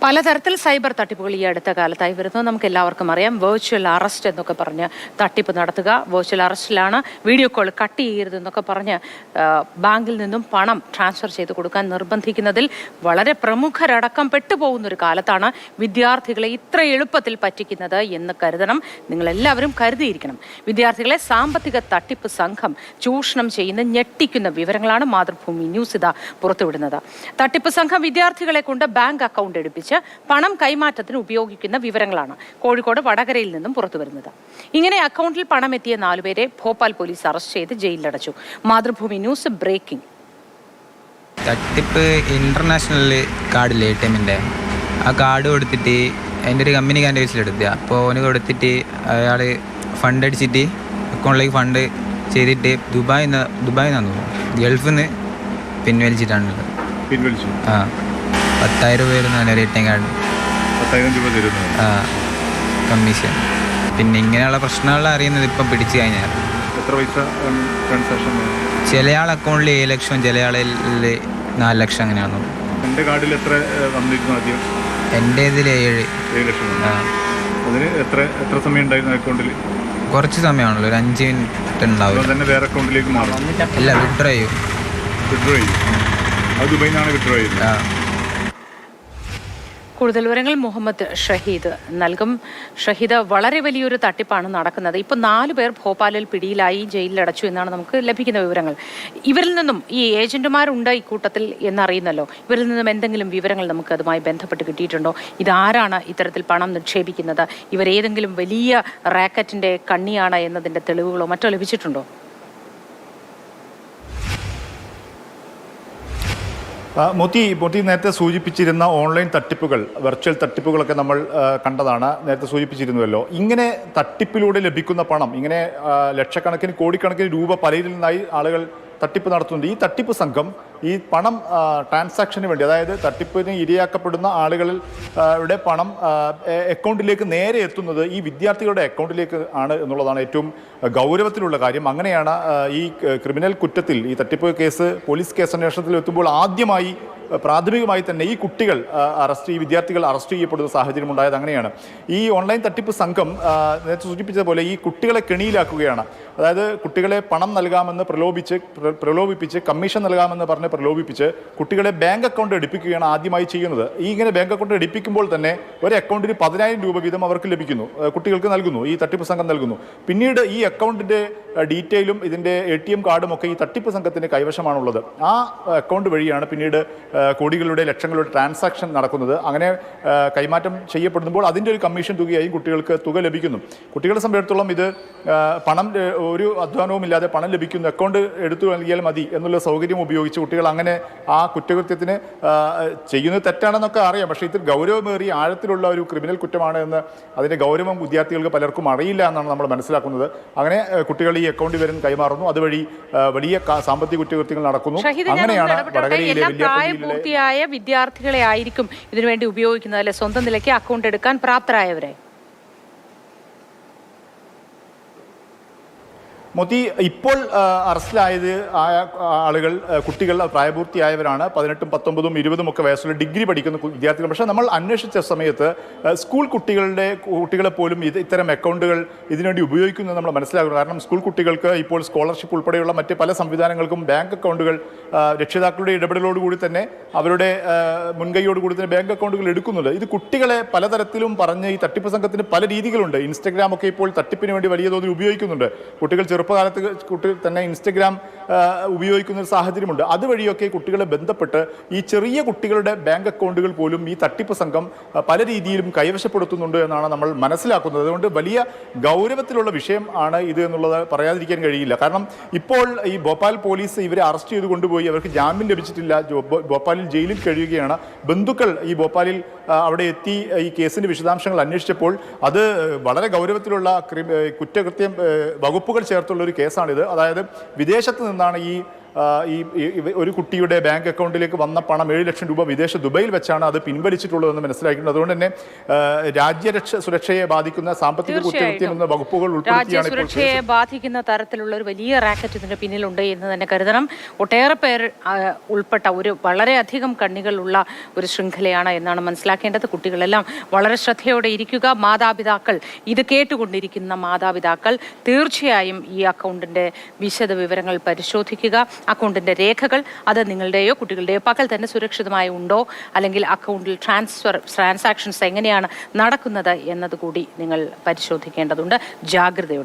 പലതരത്തിൽ സൈബർ തട്ടിപ്പുകൾ ഈ അടുത്ത കാലത്തായി വരുന്നത് നമുക്ക് എല്ലാവർക്കും അറിയാം. വെർച്വൽ അറസ്റ്റ് എന്നൊക്കെ പറഞ്ഞ് തട്ടിപ്പ് നടത്തുക, വെർച്വൽ അറസ്റ്റിലാണ്, വീഡിയോ കോൾ കട്ട് ചെയ്യരുതെന്നൊക്കെ പറഞ്ഞ് ബാങ്കിൽ നിന്നും പണം ട്രാൻസ്ഫർ ചെയ്ത് കൊടുക്കാൻ നിർബന്ധിക്കുന്നതിൽ വളരെ പ്രമുഖരടക്കം പെട്ടുപോകുന്ന ഒരു കാലത്താണ് വിദ്യാർത്ഥികളെ ഇത്ര എളുപ്പത്തിൽ പറ്റിക്കുന്നത് എന്ന് കരുതണം. നിങ്ങളെല്ലാവരും കരുതിയിരിക്കണം. വിദ്യാർത്ഥികളെ സാമ്പത്തിക തട്ടിപ്പ് സംഘം ചൂഷണം ചെയ്യുന്ന ഞെട്ടിക്കുന്ന വിവരങ്ങളാണ് മാതൃഭൂമി ന്യൂസ് ഇതാ പുറത്തുവിടുന്നത്. തട്ടിപ്പ് സംഘം വിദ്യാർത്ഥികളെ കൊണ്ട് ബാങ്ക് അക്കൗണ്ട് എടുപ്പിച്ച് പണം കൈമാറ്റത്തിന് ഉപയോഗിക്കുന്ന വിവരങ്ങളാണ് കോഴിക്കോട് വടകരയിൽ നിന്നും പുറത്തുവരുന്നത്. ഇങ്ങനെ അക്കൗണ്ടിൽ പണം എത്തിയ 4 പേരെ ഭോപ്പാൽ പോലീസ് അറസ്റ്റ് ചെയ്ത് ജയിലിലടച്ചു. Mathrubhumi news breaking. തട്ടിപ്പ് ഇന്റർനാഷണൽ കാർഡില്ലേ ATM-ൻ്റെ, ആ കാർഡ് കൊടുത്തിട്ട് അതിൻ്റെ ഒരു കമ്പനിക്കാരൻ്റെ കേസിലെടുത്തുക. അപ്പോൾ അവന് കൊടുത്തിട്ട് അയാൾ ഫണ്ട് അടിച്ചിട്ട് അക്കൗണ്ടിലേക്ക് ഫണ്ട് ചെയ്തിട്ട് ദുബായിൽ നിന്നാണ് ഗൾഫിൽ നിന്ന് പിൻവലിച്ചിട്ടാണുള്ളത്. ആ 10,000 രൂപ വരുന്ന ATM കാർഡ്, 10,000 രൂപ തരുന്നു കമ്മീഷൻ. പിന്നെ ഇങ്ങനെയുള്ള പ്രശ്നങ്ങൾ അറിയുന്നത് ഇപ്പം പിടിച്ചു കഴിഞ്ഞാൽ. എത്ര പൈസ ട്രാൻസാക്ഷൻ? ചിലയാൾ അക്കൗണ്ടിൽ 7 ലക്ഷം, ചിലയാളിൽ 4 ലക്ഷം, അങ്ങനെയാണോ? എൻ്റെ കാർഡിൽ എത്ര വന്നിരുന്നു ആദ്യം? എൻ്റെ ഇതിൽ 7 ലക്ഷം. അതിന് എത്ര സമയം ഉണ്ടായിരുന്നു അക്കൗണ്ടിൽ? കുറച്ച് സമയമാണല്ലോ, ഒരു 5 മിനിറ്റ് ഉണ്ടാവും. തന്നെ വേറെ അക്കൗണ്ടിലേക്ക് മാറും? ഇല്ല, വിഡ്രോ ചെയ്യും. അത് ദുബൈയിൽ നിന്നാണ് വിഡ്രോ ചെയ്യുന്നത്. കൂടുതൽ വിവരങ്ങൾ മുഹമ്മദ് ഷഹീദ് നൽകും. ഷഹീദ്, വളരെ വലിയൊരു തട്ടിപ്പാണ് നടക്കുന്നത്. ഇപ്പോൾ 4 പേർ ഭോപ്പാലിൽ പിടിയിലായി ജയിലിലടച്ചു എന്നാണ് നമുക്ക് ലഭിക്കുന്ന വിവരങ്ങൾ. ഇവരിൽ നിന്നും ഈ ഏജന്റുമാരുണ്ട് ഈ കൂട്ടത്തിൽ എന്നറിയുന്നല്ലോ. ഇവരിൽ നിന്നും എന്തെങ്കിലും വിവരങ്ങൾ നമുക്ക് അതുമായി ബന്ധപ്പെട്ട് കിട്ടിയിട്ടുണ്ടോ? ഇതാരാണ് ഇത്തരത്തിൽ പണം നിക്ഷേപിക്കുന്നത്? ഇവരേതെങ്കിലും വലിയ റാക്കറ്റിന്റെ കണ്ണിയാണ് എന്നതിന്റെ തെളിവുകളോ മറ്റോ ലഭിച്ചിട്ടുണ്ടോ? മോത്തി നേരത്തെ സൂചിപ്പിച്ചിരുന്ന ഓൺലൈൻ തട്ടിപ്പുകൾ, വെർച്വൽ തട്ടിപ്പുകളൊക്കെ നമ്മൾ കണ്ടതാണ്, നേരത്തെ സൂചിപ്പിച്ചിരുന്നുവല്ലോ. ഇങ്ങനെ തട്ടിപ്പിലൂടെ ലഭിക്കുന്ന പണം, ഇങ്ങനെ ലക്ഷക്കണക്കിന് കോടിക്കണക്കിന് രൂപ പലരിൽ നിന്നായി ആളുകൾ തട്ടിപ്പ് നടത്തുന്നുണ്ട്. ഈ തട്ടിപ്പ് സംഘം ഈ പണം ട്രാൻസാക്ഷന് വേണ്ടി, അതായത് തട്ടിപ്പിന് ഇരയാക്കപ്പെടുന്ന ആളുകളിൽ യുടെ പണം അക്കൗണ്ടിലേക്ക് നേരെ എത്തുന്നത് ഈ വിദ്യാർത്ഥികളുടെ അക്കൗണ്ടിലേക്ക് ആണ് എന്നുള്ളതാണ് ഏറ്റവും ഗൗരവത്തിലുള്ള കാര്യം. അങ്ങനെയാണ് ഈ ക്രിമിനൽ കുറ്റത്തിൽ, ഈ തട്ടിപ്പ് കേസ് പോലീസ് കേസന്വേഷണത്തിൽ എത്തുമ്പോൾ ആദ്യമായി പ്രാഥമികമായി തന്നെ ഈ കുട്ടികൾ ഈ വിദ്യാർത്ഥികൾ അറസ്റ്റ് ചെയ്യപ്പെടുന്ന സാഹചര്യം ഉണ്ടായത് അങ്ങനെയാണ്. ഈ ഓൺലൈൻ തട്ടിപ്പ് സംഘം നേരത്തെ സൂചിപ്പിച്ചതുപോലെ ഈ കുട്ടികളെ കെണിയിലാക്കുകയാണ്. അതായത് കുട്ടികളെ പണം നൽകാമെന്ന് പ്രലോഭിപ്പിച്ച് കമ്മീഷൻ നൽകാമെന്ന് പറഞ്ഞ് പ്രലോഭിപ്പിച്ച് കുട്ടികളെ ബാങ്ക് അക്കൗണ്ട് എടുപ്പിക്കുകയാണ് ആദ്യമായി ചെയ്യുന്നത്. ഈ ഇങ്ങനെ ബാങ്ക് അക്കൗണ്ട് എടുപ്പിക്കുമ്പോൾ തന്നെ ഒരു അക്കൗണ്ടിന് 10,000 രൂപ വീതം അവർക്ക് ലഭിക്കുന്നു, കുട്ടികൾക്ക് നൽകുന്നു, ഈ തട്ടിപ്പ് സംഘം നൽകുന്നു. പിന്നീട് ഈ അക്കൗണ്ടിൻ്റെ ഡീറ്റെയിലും ഇതിൻ്റെ ATM കാർഡും ഒക്കെ ഈ തട്ടിപ്പ് സംഘത്തിൻ്റെ കൈവശമാണുള്ളത്. ആ അക്കൗണ്ട് വഴിയാണ് പിന്നീട് കോടികളുടെ ലക്ഷങ്ങളുടെ ട്രാൻസാക്ഷൻ നടക്കുന്നത്. അങ്ങനെ കൈമാറ്റം ചെയ്യപ്പെടുമ്പോൾ അതിൻ്റെ ഒരു കമ്മീഷൻ തുകയായും കുട്ടികൾക്ക് തുക ലഭിക്കുന്നു. കുട്ടികളെ സംബന്ധിച്ചിടത്തോളം ഇത് പണം, ഒരു അധ്വാനവും ഇല്ലാതെ പണം ലഭിക്കുന്നു, അക്കൗണ്ട് എടുത്തു നൽകിയാൽ മതി എന്നുള്ള സൗകര്യം ഉപയോഗിച്ച് കുട്ടികൾ അങ്ങനെ ആ കുറ്റകൃത്യത്തിന് ചെയ്യുന്നത് തെറ്റാണെന്നൊക്കെ അറിയാം. പക്ഷേ ഇത് ഗൗരവമേറിയ ആഴത്തിലുള്ള ഒരു ക്രിമിനൽ കുറ്റമാണ് എന്ന് അതിൻ്റെ ഗൗരവം വിദ്യാർത്ഥികൾക്ക് പലർക്കും അറിയില്ല എന്നാണ് നമ്മൾ മനസ്സിലാക്കുന്നത്. അങ്ങനെ കുട്ടികൾ ഈ അക്കൗണ്ട് വരെ കൈമാറുന്നു, അതുവഴി വലിയ സാമ്പത്തിക കുറ്റകൃത്യങ്ങൾ നടക്കുന്നു. അങ്ങനെയാണ് വടകരയിലെ പൂർത്തിയായ വിദ്യാർത്ഥികളെ ആയിരിക്കും ഇതിനുവേണ്ടി ഉപയോഗിക്കുന്നത് അല്ലെ, സ്വന്തം നിലയ്ക്ക് അക്കൗണ്ട് എടുക്കാൻ പ്രാപ്തരായവരെ. മോത്തി, ഇപ്പോൾ അറസ്റ്റിലായത് ആളുകൾ കുട്ടികൾ പ്രായപൂർത്തിയായവരാണ്. 18, 19, 20 ഒക്കെ വയസ്സുള്ള ഡിഗ്രി പഠിക്കുന്ന വിദ്യാർത്ഥികൾ. പക്ഷേ നമ്മൾ അന്വേഷിച്ച സമയത്ത് സ്കൂൾ കുട്ടികളെ പോലും ഇത്തരം അക്കൗണ്ടുകൾ ഇതിനുവേണ്ടി ഉപയോഗിക്കുന്നത് നമ്മൾ മനസ്സിലാക്കുന്നു. കാരണം സ്കൂൾ കുട്ടികൾക്ക് ഇപ്പോൾ സ്കോളർഷിപ്പ് ഉൾപ്പെടെയുള്ള മറ്റ് പല സംവിധാനങ്ങൾക്കും ബാങ്ക് അക്കൗണ്ടുകൾ രക്ഷിതാക്കളുടെ ഇടപെടലോടുകൂടി തന്നെ, അവരുടെ മുൻകൈയോടുകൂടി തന്നെ ബാങ്ക് അക്കൗണ്ടുകൾ എടുക്കുന്നുണ്ട്. ഇത് കുട്ടികളെ പലതരത്തിലും പറഞ്ഞ് ഈ തട്ടിപ്പ് സംഘത്തിന് പല രീതികളുണ്ട്. ഇൻസ്റ്റഗ്രാം ഒക്കെ ഇപ്പോൾ തട്ടിപ്പിന് വേണ്ടി വലിയ തോതിൽ ഉപയോഗിക്കുന്നുണ്ട്. കുട്ടികൾ ചെറുപ്പകാലത്ത് തന്നെ ഇൻസ്റ്റഗ്രാം ഉപയോഗിക്കുന്ന ഒരു സാഹചര്യമുണ്ട്. അതുവഴിയൊക്കെ കുട്ടികളെ ബന്ധപ്പെട്ട് ഈ ചെറിയ കുട്ടികളുടെ ബാങ്ക് അക്കൗണ്ടുകൾ പോലും ഈ തട്ടിപ്പ് സംഘം പല രീതിയിലും കൈവശപ്പെടുത്തുന്നുണ്ട് എന്നാണ് നമ്മൾ മനസ്സിലാക്കുന്നത്. അതുകൊണ്ട് വലിയ ഗൗരവത്തിലുള്ള വിഷയം ആണ് ഇത് എന്നുള്ളത് പറയാതിരിക്കാൻ കഴിയില്ല. കാരണം ഇപ്പോൾ ഈ ഭോപ്പാൽ പോലീസ് ഇവരെ അറസ്റ്റ് ചെയ്ത് കൊണ്ടുപോയി, അവർക്ക് ജാമ്യം ലഭിച്ചിട്ടില്ല, ഭോപ്പാലിൽ ജയിലിൽ കഴിയുകയാണ്. ബന്ധുക്കൾ ഈ ഭോപ്പാലിൽ അവിടെ എത്തി ഈ കേസിൻ്റെ വിശദാംശങ്ങൾ അന്വേഷിച്ചപ്പോൾ അത് വളരെ ഗൗരവത്തിലുള്ള കുറ്റകൃത്യം വകുപ്പുകൾ ചേർത്തുള്ളൊരു കേസാണിത്. അതായത് വിദേശത്ത് നിന്നാണ് ഈ ഒരു കുട്ടിയുടെ ബാങ്ക് അക്കൗണ്ടിലേക്ക് വന്ന പണം 7 ലക്ഷം രൂപ വിദേശ ദുബൈയിൽ വെച്ചാണ് അത് പിൻവലിച്ചിട്ടുള്ളതെന്ന് മനസ്സിലാക്കിയിട്ടുണ്ട്. അതുകൊണ്ട് തന്നെ സുരക്ഷയെ ബാധിക്കുന്ന സാമ്പത്തിക കുറ്റകൃത്യം എന്ന വകുപ്പുകൾ ഉൾപ്പെടുത്തിയാണ് സുരക്ഷയെ ബാധിക്കുന്ന തരത്തിലുള്ള ഒരു വലിയ റാക്കറ്റ് ഇതിന്റെ പിന്നിലുണ്ട് എന്ന് തന്നെ കരുതണം. ഒട്ടേറെ പേർ ഉൾപ്പെട്ട ഒരു വളരെയധികം കണ്ണികളുള്ള ഒരു ശൃംഖലയാണ് എന്നാണ് മനസ്സിലാക്കേണ്ടത്. കുട്ടികളെല്ലാം വളരെ ശ്രദ്ധയോടെ ഇരിക്കുക. മാതാപിതാക്കൾ, ഇത് കേട്ടുകൊണ്ടിരിക്കുന്ന മാതാപിതാക്കൾ തീർച്ചയായും ഈ അക്കൗണ്ടിന്റെ വിശദ വിവരങ്ങൾ പരിശോധിക്കുക. അക്കൗണ്ടിന്റെ രേഖകൾ അത് നിങ്ങളുടെയോ കുട്ടികളുടെയോ പക്കൽ തന്നെ സുരക്ഷിതമായി ഉണ്ടോ, അല്ലെങ്കിൽ അക്കൗണ്ടിൽ ട്രാൻസാക്ഷൻസ് എങ്ങനെയാണ് നടക്കുന്നത് എന്നതുകൂടി നിങ്ങൾ പരിശോധിക്കേണ്ടതുണ്ട്. ജാഗ്രതയോടെ